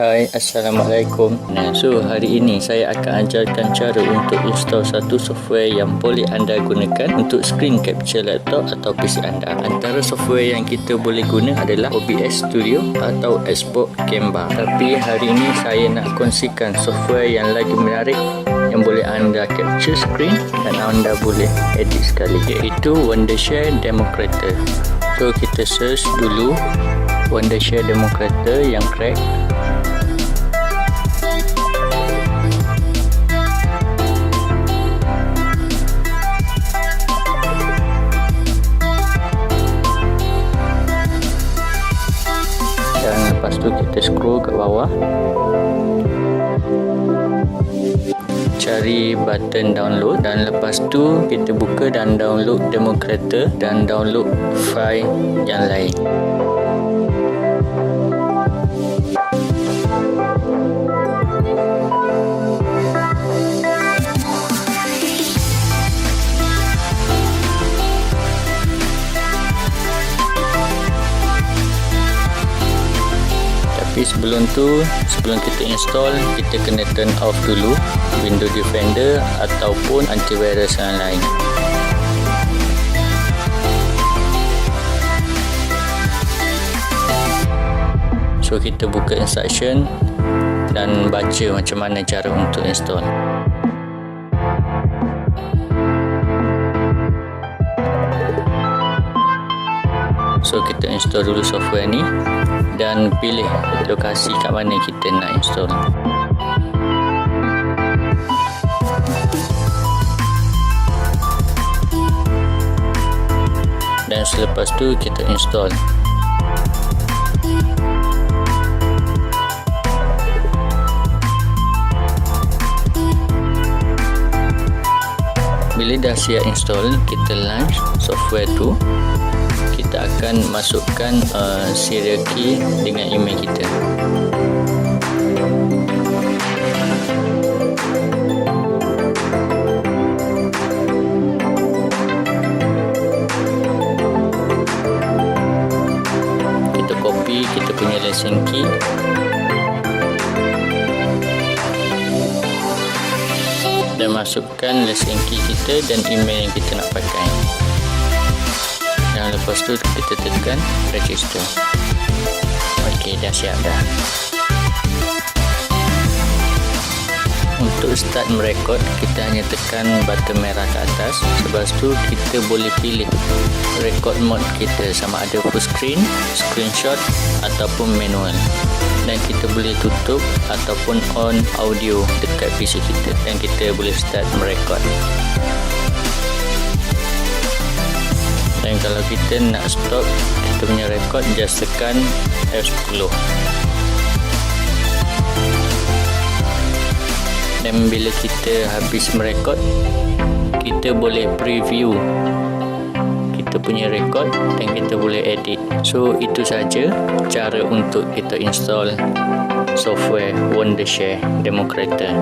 Hai, Assalamualaikum. So, hari ini saya akan ajarkan cara untuk install satu software yang boleh anda gunakan untuk screen capture laptop atau PC anda. Antara software yang kita boleh guna adalah OBS Studio atau export gambar. Tapi hari ini saya nak kongsikan software yang lagi menarik yang boleh anda capture screen dan anda boleh edit sekali, iaitu Wondershare Demo Creator. So, kita search dulu Wondershare Demo Creator yang crack. Dan lepas tu kita scroll ke bawah, cari button download, dan lepas tu kita buka dan download demo creator dan download file yang lain. Tapi sebelum kita install, kita kena turn off dulu Windows Defender ataupun antivirus yang lain. So, kita buka instruction dan baca macam mana cara untuk install. So, kita install dulu software ni dan pilih lokasi kat mana kita nak install. Dan selepas tu kita install. Bila dah siap install, kita launch software tu. Kita akan masukkan serial key dengan email kita. Kita copy kita punya lesen key. Dan masukkan lesen key kita dan email yang kita nak pakai. Dan lepas tu kita tekan register. Okey, dah siap dah. Untuk start merekod, kita hanya tekan button merah ke atas. Lepas tu kita boleh pilih record mode kita, sama ada full screen, screenshot ataupun manual. Dan kita boleh tutup ataupun on audio dekat PC kita, dan kita boleh start merekod. Dan kalau kita nak stop kita punya rekod, just tekan F10. Dan bila kita habis merekod, kita boleh preview kita punya rekod dan kita boleh edit. So, itu saja cara untuk kita install software Wondershare Demo Creator.